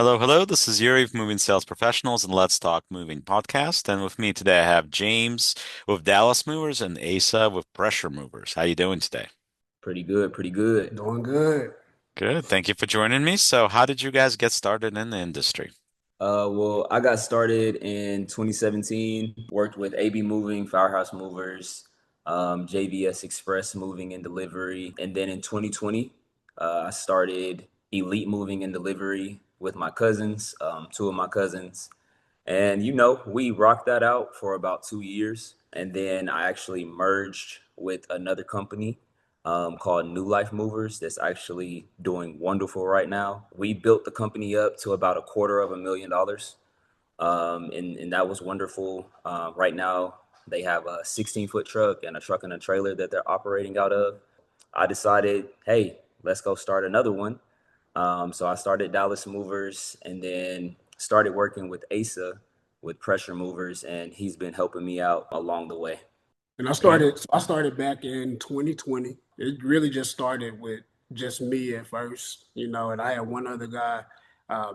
Hello, hello. This is Yuri of Moving Sales Professionals and Let's Talk Moving podcast. And with me today, I have James with Dallas Movers and Asa with Pressure Movers. How you doing today? Pretty good, pretty good. Doing good. Good. Thank you for joining me. So, how did you guys get started in the industry? Well, I got started in 2017, worked with AB Moving, Firehouse Movers, JVS Express Moving and Delivery. And then in 2020, I started Elite Moving and Delivery with my cousins, two of my cousins. And, we rocked that out for about 2 years. And then I actually merged with another company called New Life Movers that's actually doing wonderful right now. We built the company up to about $250,000. And that was wonderful. Right now, they have a 16-foot truck and a truck and a trailer that they're operating out of. I decided, hey, let's go start another one. So I started Dallas Movers and then started working with Asa with Pressure Movers, and he's been helping me out along the way. And Okay. I started back in 2020. It really just started with just me at first, and I had one other guy,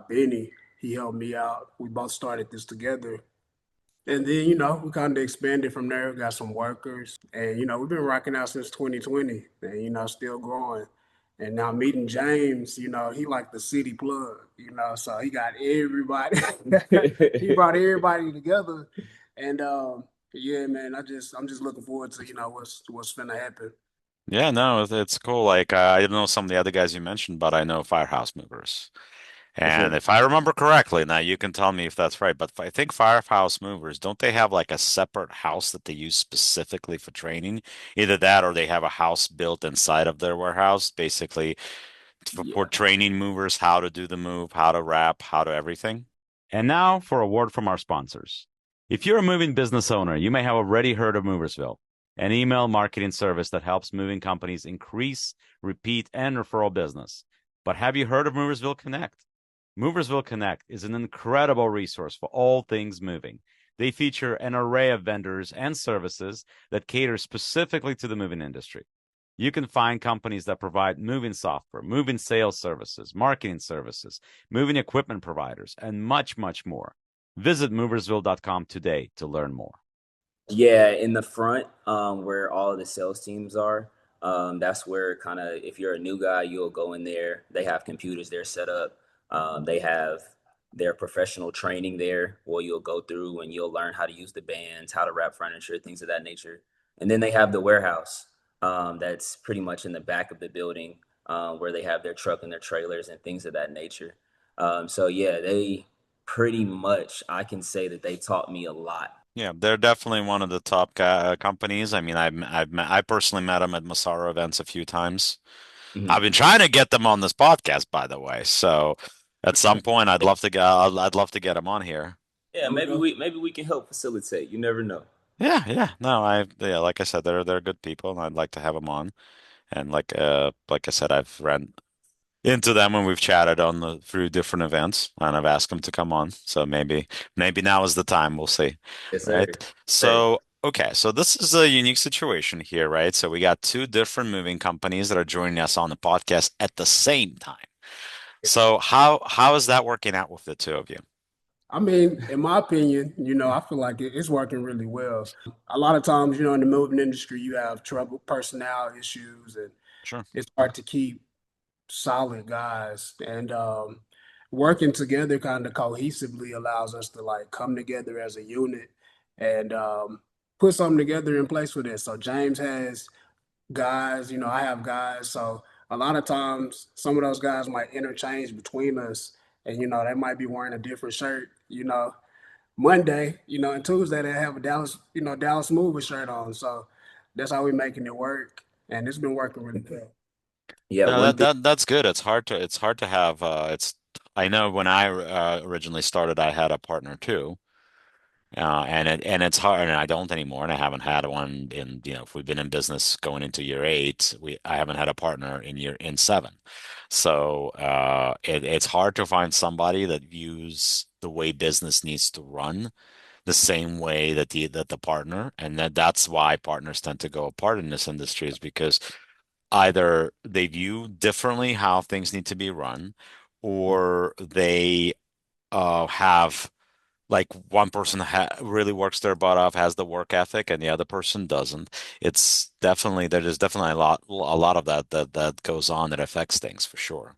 Benny. He helped me out. We both started this together. And then, we kind of expanded from there, got some workers. And, we've been rocking out since 2020 and, still growing. And now meeting James, he like the city plug, so he got everybody, he brought everybody together. And yeah, man, I'm just looking forward to, what's gonna happen. Yeah, no, it's cool. Like, I don't know some of the other guys you mentioned, but I know Firehouse Movers. For And sure. if I remember correctly, now you can tell me if that's right, but I think Firehouse Movers, don't they have like a separate house that they use specifically for training? Either that or they have a house built inside of their warehouse, basically for Yeah. training movers, how to do the move, how to wrap, how to everything. And now for a word from our sponsors. If you're a moving business owner, you may have already heard of Moversville, an email marketing service that helps moving companies increase, repeat, and referral business. But have you heard of Moversville Connect? Moversville Connect is an incredible resource for all things moving. They feature an array of vendors and services that cater specifically to the moving industry. You can find companies that provide moving software, moving sales services, marketing services, moving equipment providers, and much, much more. Visit moversville.com today to learn more. Yeah, in the front, where all of the sales teams are, that's where kind of if you're a new guy, you'll go in there. They have computers there set up. They have their professional training there where you'll go through and you'll learn how to use the bands, how to wrap furniture, things of that nature. And then they have the warehouse, that's pretty much in the back of the building, where they have their truck and their trailers and things of that nature. So yeah, they pretty much, I can say that they taught me a lot. Yeah, they're definitely one of the top companies. I mean, I personally met them at Massaro events a few times. I've Mhm. been trying to get them on this podcast, by the way. So at some point, I'd love to get them on here. Yeah, No, maybe we can help facilitate. You never know. Yeah, yeah. No, yeah, like I said, they're good people, and I'd like to have them on. And like I said, I've ran into them when we've chatted on the through different events, and I've asked them to come on. So maybe now is the time. We'll see, Yes, right? sir. Sir. So okay, so this is a unique situation here, right? So we got two different moving companies that are joining us on the podcast at the same time. So how is that working out with the two of you? I mean, in my opinion, I feel like it's working really well. A lot of times, in the moving industry, you have trouble, personnel issues, and Sure. it's hard to keep solid guys. And working together kind of cohesively allows us to like come together as a unit and put something together in place for this. So James has guys, I have guys. So a lot of times, some of those guys might interchange between us, and they might be wearing a different shirt. Monday, and Tuesday they have a Dallas Movers shirt on. So that's how we're making it work, and it's been working really good. Yeah, No, one thing. that's good. It's hard to have it's I know when I originally started I had a partner too. And it's hard, and I don't anymore, and I haven't had one in, if we've been in business going into year eight, I haven't had a partner in seven. So it's hard to find somebody that views the way business needs to run the same way that the partner, and that's why partners tend to go apart in this industry is because either they view differently how things need to be run, or they have like one person really works their butt off, has the work ethic, and the other person doesn't. It's definitely there's definitely a lot of that goes on that affects things for sure.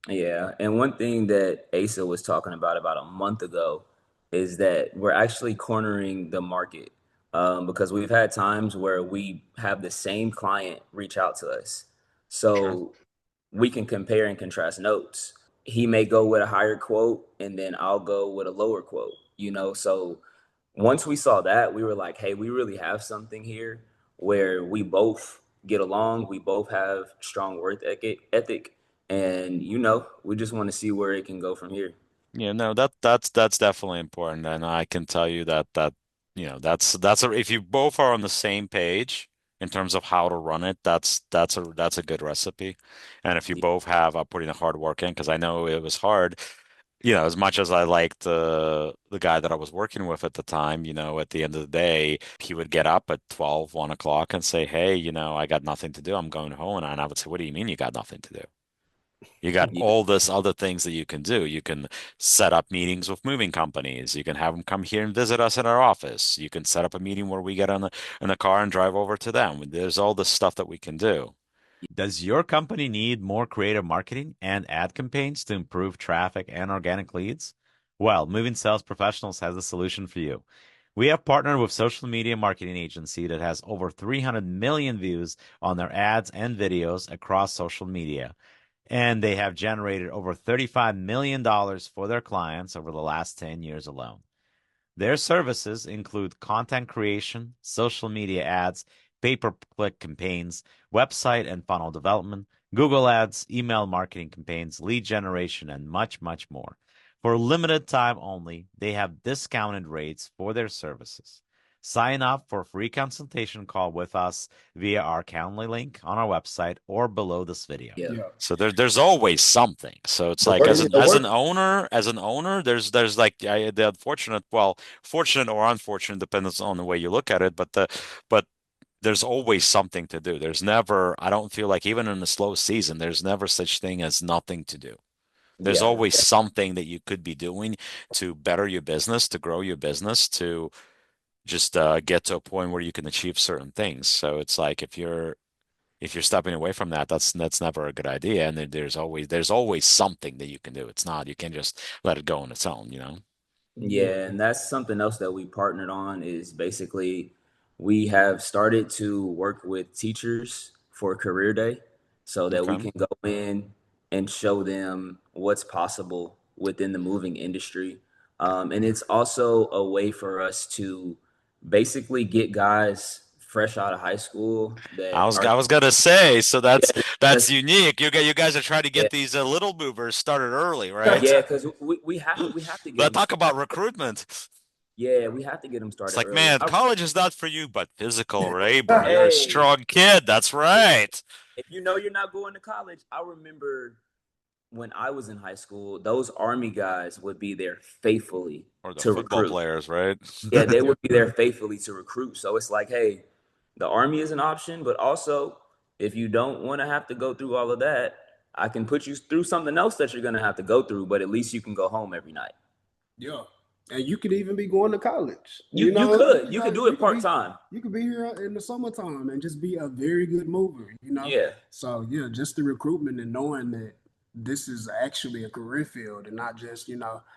Yeah, and one thing that Asa was talking about a month ago is that we're actually cornering the market, because we've had times where we have the same client reach out to us. Sure. So we can compare and contrast notes. He may go with a higher quote, and then I'll go with a lower quote, you know? So once we saw that, we were like, hey, we really have something here where we both get along, we both have strong work ethic, and we just want to see where it can go from here. Yeah, no, that's definitely important, and I can tell you if you both are on the same page in terms of how to run it, that's a good recipe. And if you Yeah, both have putting the hard work in, because I know it was hard, as much as I liked the guy that I was working with at the time, at the end of the day, he would get up at 12, 1 o'clock and say, hey, I got nothing to do. I'm going home. And I would say, what do you mean you got nothing to do? You got yeah, all this other things that you can do. You can set up meetings with moving companies. You can have them come here and visit us in our office. You can set up a meeting where we get in the car and drive over to them. There's all this stuff that we can do. Does your company need more creative marketing and ad campaigns to improve traffic and organic leads? Well, Moving Sales Professionals has a solution for you. We have partnered with social media marketing agency that has over 300 million views on their ads and videos across social media, and they have generated over $35 million for their clients over the last 10 years alone. Their services include content creation, social media ads, pay-per-click campaigns, website and funnel development, Google Ads, email marketing campaigns, lead generation, and much, much more. For limited time only, they have discounted rates for their services. Sign up for a free consultation call with us via our Calendly link on our website or below this video. yeah. Yeah. So there's always something. So it's The like work, as an the as work. an owner, there's like the unfortunate, well, fortunate or unfortunate depends on the way you look at it, but there's always something to do. There's never, I don't feel like even in a slow season, there's never such thing as nothing to do. There's Yeah, always something that you could be doing to better your business, to grow your business, to just get to a point where you can achieve certain things. So it's like if you're stepping away from that, that's never a good idea. And there's always something that you can do. It's not, you can't just let it go on its own. Yeah. yeah, and that's something else that we partnered on is basically we have started to work with teachers for career day so that we Okay. can go in and show them what's possible within the moving industry. And it's also a way for us to basically get guys fresh out of high school I that was are, I was gonna say, so that's yeah, that's that's, unique. You guys are trying to yeah, get these little movers started early, right? yeah, because we have to get But them talk started. about recruitment. Yeah, we have to get them It's started like, early. man, college is not for you, but physical labor. You're a Hey, strong kid. That's right. if you know you're not going to college, I remember when I was in high school, those army guys would be there faithfully Or the to football recruit. players, right? Yeah, they would be there faithfully to recruit. So it's like, hey, the army is an option, but also if you don't want to have to go through all of that, I can put you through something else that you're going to have to go through, but at least you can go home every night. Yeah. And you could even be going to college. You You you know, could you could do it part time. you could be here in the summertime and just be a very good mover, you know. Yeah. So yeah, just the recruitment and knowing that this is actually a career field and not just,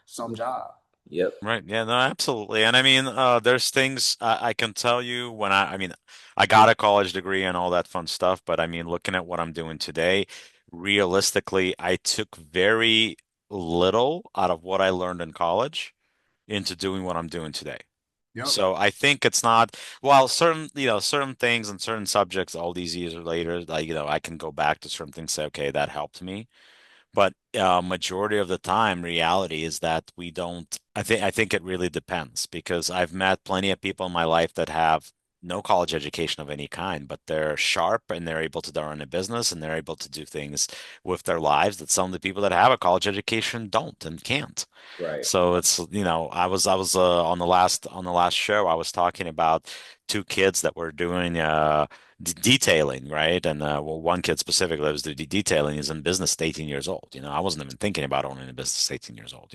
some job. Yep. Right. Yeah, no, absolutely. And I mean, there's things I can tell you when I mean, I got a college degree and all that fun stuff, but I mean, looking at what I'm doing today, realistically, I took very little out of what I learned in college into doing what I'm doing today. Yep. So I think it's not, well, certain things and certain subjects all these years later, like, I can go back to certain things, say, okay, that helped me. But majority of the time, reality is that we don't. I think it really depends because I've met plenty of people in my life that have no college education of any kind, but they're sharp and they're able to run a business and they're able to do things with their lives that some of the people that have a college education don't and can't. Right. So it's, on the last show, I was talking about two kids that were doing detailing, right? And well, one kid specifically that was doing detailing is in business at 18 years old. I wasn't even thinking about owning a business at 18 years old.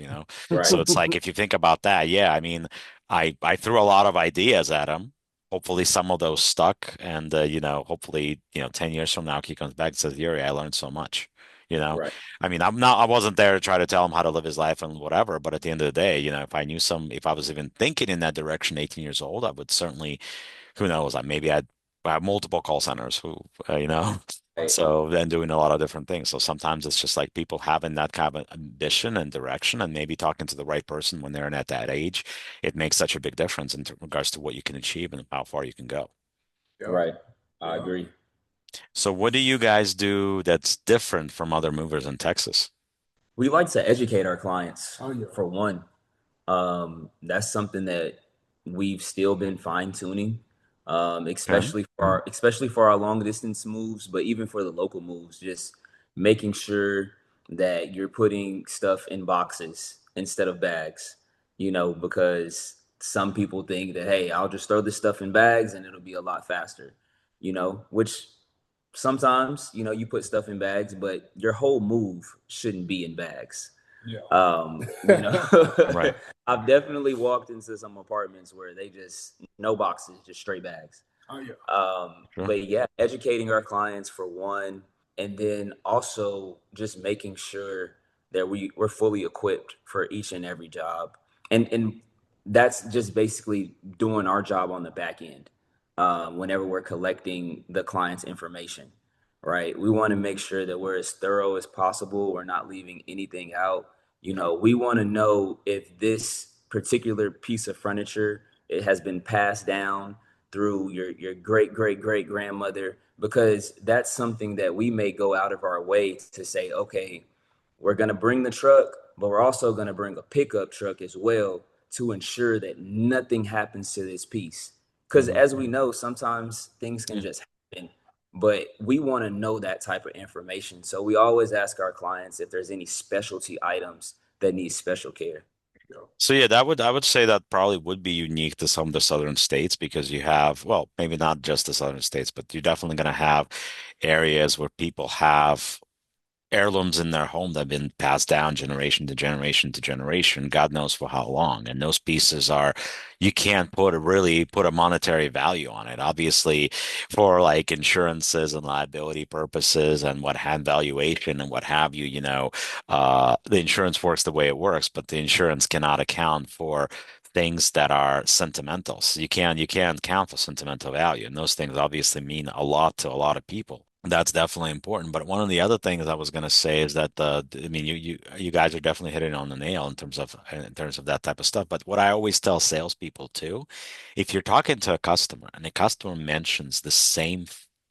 Right. So it's like if you think about that, yeah, I mean, I threw a lot of ideas at him. Hopefully some of those stuck, and hopefully 10 years from now he comes back and says, Yuri, I learned so much. You know, Right. I mean, I wasn't there to try to tell him how to live his life and whatever, but at the end of the day, if I was even thinking in that direction, 18 years old, I would certainly, who knows, maybe I'd have multiple call centers Right. so then doing a lot of different things. So sometimes it's just like people having that kind of ambition and direction and maybe talking to the right person when they're in at that age, it makes such a big difference in regards to what you can achieve and how far you can go. Yep. Right. I Yep. agree. So what do you guys do that's different from other movers in Texas? We like to educate our clients Oh yeah. for one. That's something that we've still been fine tuning, Okay. especially for our long distance moves, but even for the local moves, just making sure that you're putting stuff in boxes instead of bags. Because some people think that, hey, I'll just throw this stuff in bags and it'll be a lot faster. Which sometimes you put stuff in bags, but your whole move shouldn't be in bags. Yeah. Um, you know, Right. I've definitely walked into some apartments where they just no boxes, just straight bags. Oh yeah. Sure. But yeah, educating our clients for one, and then also just making sure that we're fully equipped for each and every job. And that's just basically doing our job on the back end. Whenever we're collecting the client's information, right? We want to make sure that we're as thorough as possible. We're not leaving anything out. We want to know if this particular piece of furniture it has been passed down through your great great great grandmother, because that's something that we may go out of our way to say, okay, we're going to bring the truck, but we're also going to bring a pickup truck as well to ensure that nothing happens to this piece, because Mhm. as we know, sometimes things can Yeah. just happen, but we want to know that type of information. So we always ask our clients if there's any specialty items that need special care. Yeah. So yeah, I would say that probably would be unique to some of the southern states because you have, well, maybe not just the southern states, but you're definitely going to have areas where people have heirlooms in their home that have been passed down generation to generation to generation, God knows for how long. And those pieces are, you can't really put a monetary value on it. Obviously, for like insurances and liability purposes and what hand valuation and what have you, the insurance works the way it works, but the insurance cannot account for things that are sentimental. So you can't count for sentimental value. And those things obviously mean a lot to a lot of people. That's definitely important. But one of the other things I was going to say is that I mean, you guys are definitely hitting on the nail in terms of that type of stuff. But what I always tell salespeople too, if you're talking to a customer and the customer mentions the same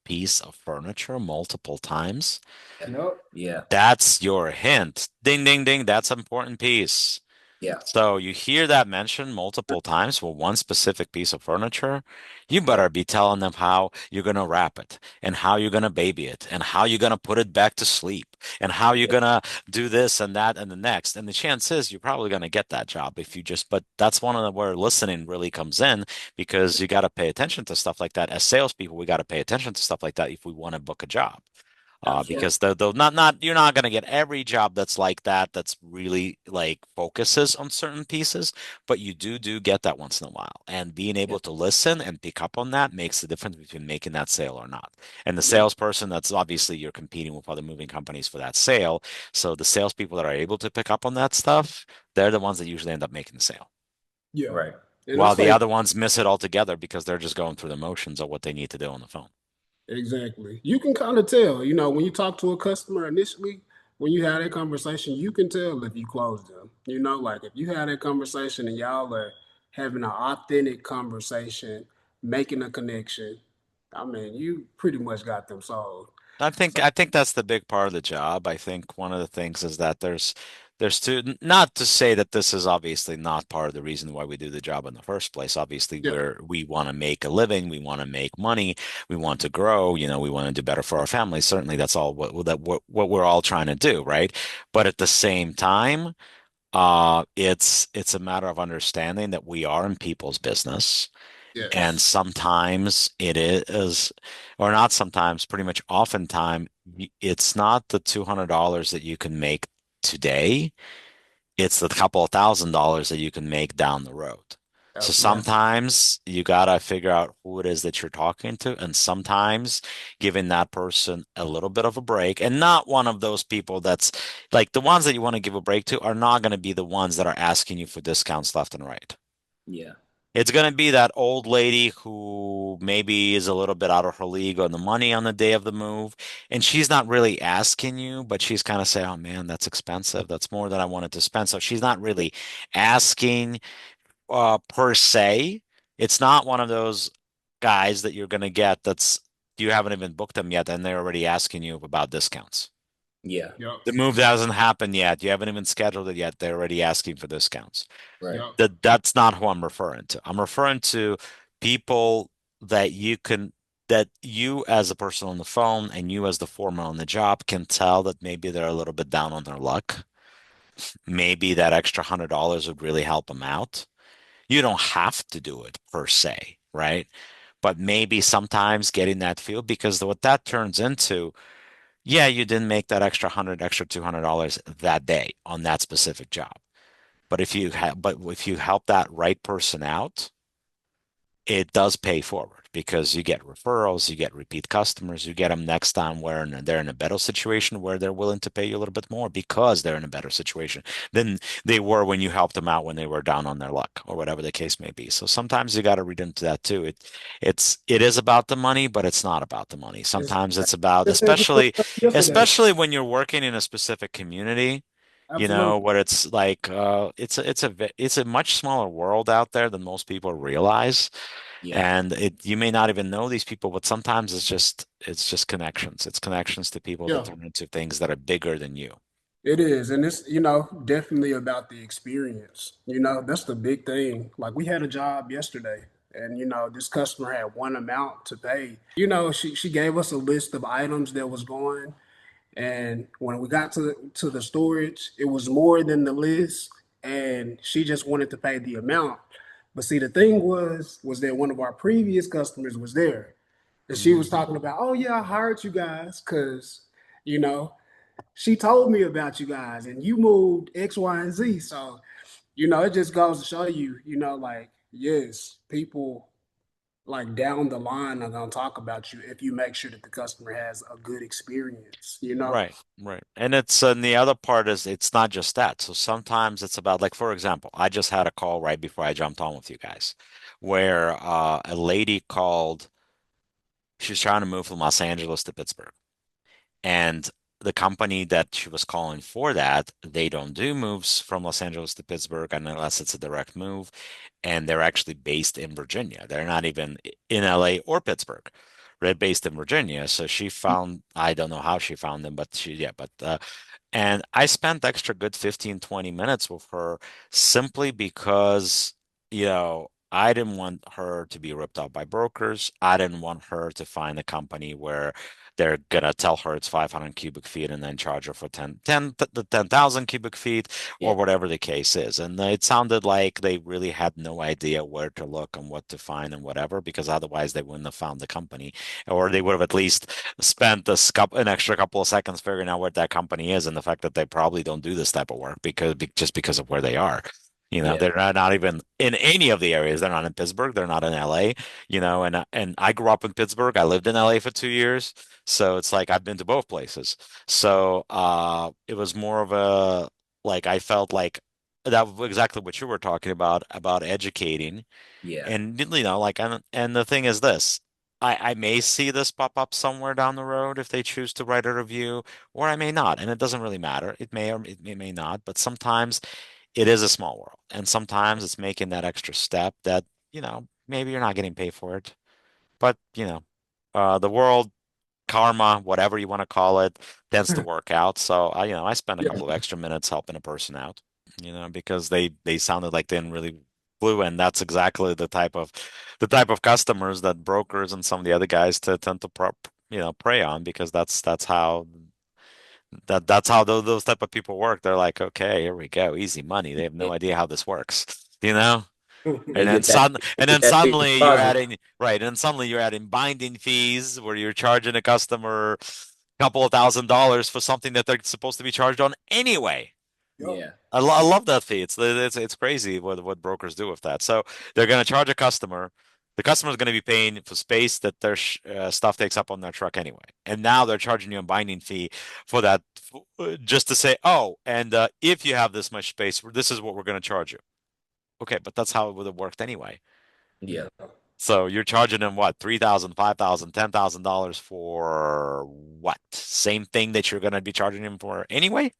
piece of furniture multiple times, Yep. Yeah. that's your hint. Ding, ding, ding. That's an important piece. Yeah. So you hear that mentioned multiple times for one specific piece of furniture, you Yep. better be telling them how you're going to wrap it and how you're going to baby it and how you're going to put it back to sleep and how you're Yeah. going to do this and that and the next. And the chance is you're probably going to get that job if you just, but that's one of the where listening really comes in because you got to pay attention to stuff like that. As salespeople, we got to pay attention to stuff like that if we want to book a job. Yeah. Absolutely. Because they'll not you're not going to get every job that's like that that's really like focuses on certain pieces, but you do get that once in a while. And being Yeah. able to listen and pick up on that makes the difference between making that sale or not. And the Yeah. salesperson, that's obviously you're competing with other moving companies for that sale. So the salespeople that are able to pick up on that stuff, they're the ones that usually end up making the sale. Yeah. Right. And I While the say other ones miss it altogether because they're just going through the motions of what they need to do on the phone. exactly. You can kind of tell, when you talk to a customer initially, when you have that conversation, you can tell if you close them. Like if you have that conversation and y'all are having an authentic conversation, making a connection, I mean, you pretty much got them sold. I think So, I think that's the big part of the job. I think one of the things is that there's not to say that this is obviously not part of the reason why we do the job in the first place. Obviously, yeah, we want to make a living, we want to make money, we want to grow, we want to do better for our family. Certainly that's all what we're all trying to do, right? But at the same time, it's a matter of understanding that we are in people's business And Yes. sometimes it is, or not sometimes, pretty much oftentimes, it's not the $200 that you can make today. It's the couple of $1,000s that you can make down the road. So Yeah. sometimes you gotta figure out who it is that you're talking to, and sometimes giving that person a little bit of a break, and not one of those people that's like the ones that you want to give a break to are not going to be the ones that are asking you for discounts left and right. Yeah. It's going to be that old lady who maybe is a little bit out of her league on the money on the day of the move. And she's not really asking you, but she's kind of saying, oh man, that's expensive. That's more than I wanted to spend. So she's not really asking per se. It's not one of those guys that you're going to get that's you haven't even booked them yet and they're already asking you about discounts. Yeah. Yep. The move hasn't happened yet. You haven't even scheduled it yet. They're already asking for discounts. Right. Yep. That's not who I'm referring to. I'm referring to people that you can that you as a person on the phone and you as the foreman on the job can tell that maybe they're a little bit down on their luck. Maybe that extra $100 would really help them out. You don't have to do it per se, right? But maybe sometimes getting that feel because what that turns into, yeah, you didn't make that extra $200 that day on that specific job. But if you help that right person out, it does pay forward because you get referrals, you get repeat customers, you get them next time where they're in a better situation where they're willing to pay you a little bit more because they're in a better situation than they were when you helped them out when they were down on their luck or whatever the case may be. So sometimes you got to read into that too. It is about the money, but it's not about the money. It's Sometimes it's about, just as you were yesterday. especially when you're working in a specific community, Absolutely. where it's like it's a much smaller world out there than most people realize. Yeah. And you may not even know these people, but sometimes it's just connections. It's connections to people that Yeah. turn into things that are bigger than you. It is, and it's definitely about the experience. That's the big thing. Like we had a job yesterday, and this customer had one amount to pay. She gave us a list of items that was going, and when we got to the storage, it was more than the list, and she just wanted to pay the amount. But see, the thing was that one of our previous customers was there, and she was Mm. talking about, oh yeah, I hired you guys because you know she told me about you guys and you moved X, Y, and Z. So, it just goes to show you, like, yes, people like down the line are gonna talk about you if you make sure that the customer has a good experience. Right, right. And the other part is it's not just that. So sometimes it's about like, for example, I just had a call right before I jumped on with you guys where a lady called, she was trying to move from Los Angeles to Pittsburgh. And the company that she was calling for that, they don't do moves from Los Angeles to Pittsburgh unless it's a direct move. And they're actually based in Virginia. They're not even in LA or Pittsburgh. They're based in Virginia. So she found, I don't know how she found them, but and I spent extra good 15, 20 minutes with her simply because, I didn't want her to be ripped off by brokers. I didn't want her to find a company where they're gonna tell her it's 500 cubic feet and then charge her for 10,000 cubic feet Yeah. or whatever the case is. And it sounded like they really had no idea where to look and what to find and whatever, because otherwise they wouldn't have found the company, or they would have at least spent an extra couple of seconds figuring out where that company is and the fact that they probably don't do this type of work just because of where they are. Yeah. They're not even in any of the areas. They're not in Pittsburgh. They're not in LA, and I grew up in Pittsburgh. I lived in LA for 2 years. So it's like I've been to both places. So it was more of a like I felt like that was exactly what you were talking about educating. Yeah. And like and the thing is this, I may see this pop up somewhere down the road if they choose to write a review, or I may not, and it doesn't really matter. It may or it may not, but sometimes it is a small world, and sometimes it's making that extra step that, maybe you're not getting paid for it, but the world, karma, whatever you want to call it, tends to work out. So I spent a Yeah. couple of extra minutes helping a person out, because they sounded like they didn't really clue, and that's exactly the type of customers that brokers and some of the other guys tend to prey on, because that's how those type of people work. They're like, okay, here we go, easy money. They have no idea how this works, you know? They get that. They And get then that big suddenly you're deposit. adding right, and suddenly you're adding binding fees where you're charging a customer a couple of $1,000s for something that they're supposed to be charged on anyway. Yep. Yeah, I love that fee. It's crazy what brokers do with that. So they're going to charge a customer. The customer is going to be paying for space that their stuff takes up on their truck anyway, and now they're charging you a binding fee for that, just to say, oh, and if you have this much space, this is what we're going to charge you. Okay, but that's how it would have worked anyway. yeah. So you're charging them what, 3,000, 5,000, $10,000 for what? Same thing that you're going to be charging them for anyway?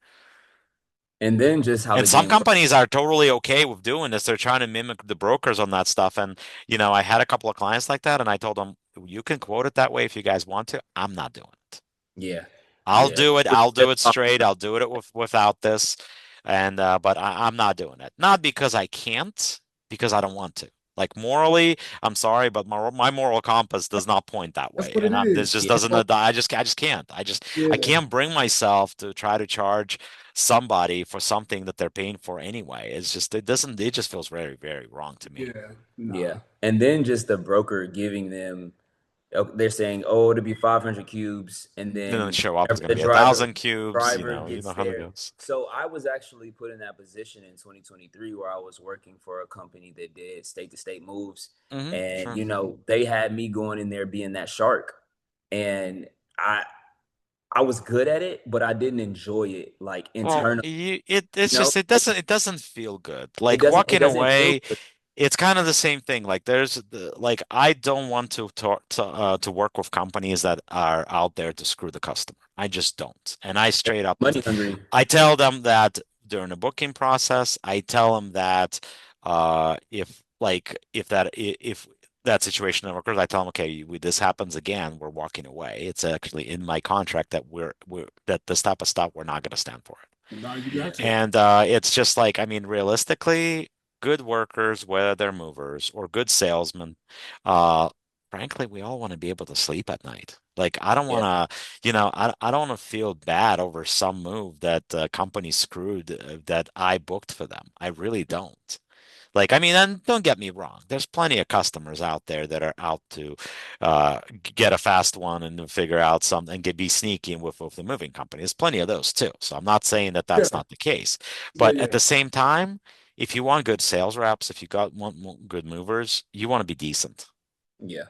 And then just how And the some game works. companies are totally okay with doing this. They're trying to mimic the brokers on that stuff. And, I had a couple of clients like that, and I told them, you can quote it that way if you guys want to. I'm not doing it. Yeah, I'll yeah. do it. I'll do it straight. I'll do it without this. And but I'm not doing it. Not because I can't, because I don't want to. Like morally, I'm sorry, but my moral compass does not point that That's way. what it And this is. just Yeah, That's doesn't, why. I just can't. I Yeah. can't bring myself to try to charge somebody for something that they're paying for anyway. It just feels very, very wrong to me. Yeah. yeah. Nah. And then just the broker giving them, they're saying, oh, it'll be 500 cubes, and Then the then show up is whenever going to the be a driver thousand cubes, driver you gets know how that there. goes. So I was actually put in that position in 2023 where I was working for a company that did state to state moves, and Sure. they had me going in there being that shark, and I I was good at it, but I didn't enjoy it like Well, internally. it's You know, just it doesn't feel good. it Like doesn't it walking doesn't feel away, good. it's kind of the same thing. Like like I don't want to talk to work with companies that are out there to screw the customer. I just don't. And I straight up Money hungry. I tell them that during the booking process. I tell them that if that situation ever occurs, I tell them, okay, this happens again, we're walking away. It's actually in my contract that we're that this type of stuff we're not going to stand for it. No, you got Yeah, to. And it's just like, I mean, realistically, good workers, whether they're movers or good salesmen, uh, frankly, we all want to be able to sleep at night. Like, I don't yeah, want to, I don't want to feel bad over some move that company screwed that I booked for them. I really don't. Like, I mean, and don't get me wrong, there's plenty of customers out there that are out to get a fast one and to figure out something and be sneaky with the moving company. There's plenty of those too. So I'm not saying that Yeah. that's not the case. Yeah. But at Yeah. the same time, if you want good sales reps, if you want good movers, you want to be decent. yeah,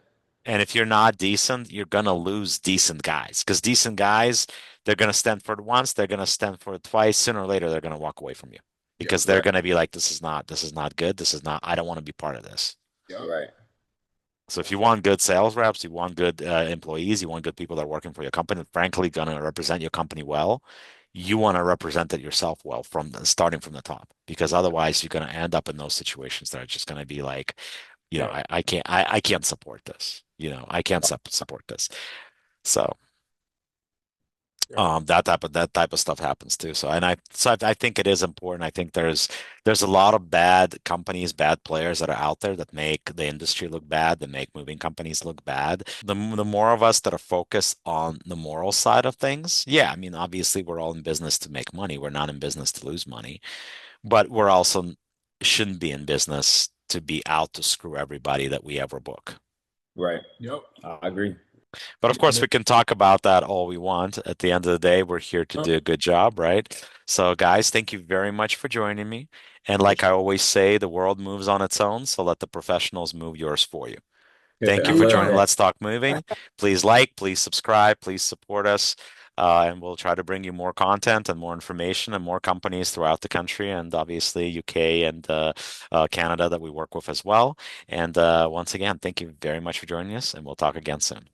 And if you're not decent, you're gonna lose decent guys. Because decent guys, they're gonna stand for it once, they're gonna stand for it twice. Sooner or later, they're gonna walk away from you Yep. because they're right, gonna be like, this is not good. This is not, I don't want to be part of this. Yep. right. So if you want good sales reps, you want good employees, you want good people that are working for your company, frankly, gonna represent your company well, you want to represent it yourself well starting from the top, because otherwise you're gonna end up in those situations that are just gonna be like, Yeah. I can't support this. I can't support this. So Yeah. that type of stuff happens too. So I think it is important. I think there's a lot of bad companies, bad players that are out there that make the industry look bad, that make moving companies look bad. The more of us that are focused on the moral side of things, yeah, I mean, obviously we're all in business to make money. We're not in business to lose money, but we're also shouldn't be in business to be out to screw everybody that we ever book. Right. Yep. I agree. But of course, Yeah. we can talk about that all we want. At the end of the day, we're here to Yep. do a good job, right? So, guys, thank you very much for joining me. And For like I sure. always say, the world moves on its own, so let the professionals move yours for you. Thank I you for Yeah. love joining that. Let's Talk Moving. Please please subscribe, please support us. And we'll try to bring you more content and more information and more companies throughout the country and obviously UK and Canada that we work with as well. And once again, thank you very much for joining us, and we'll talk again soon.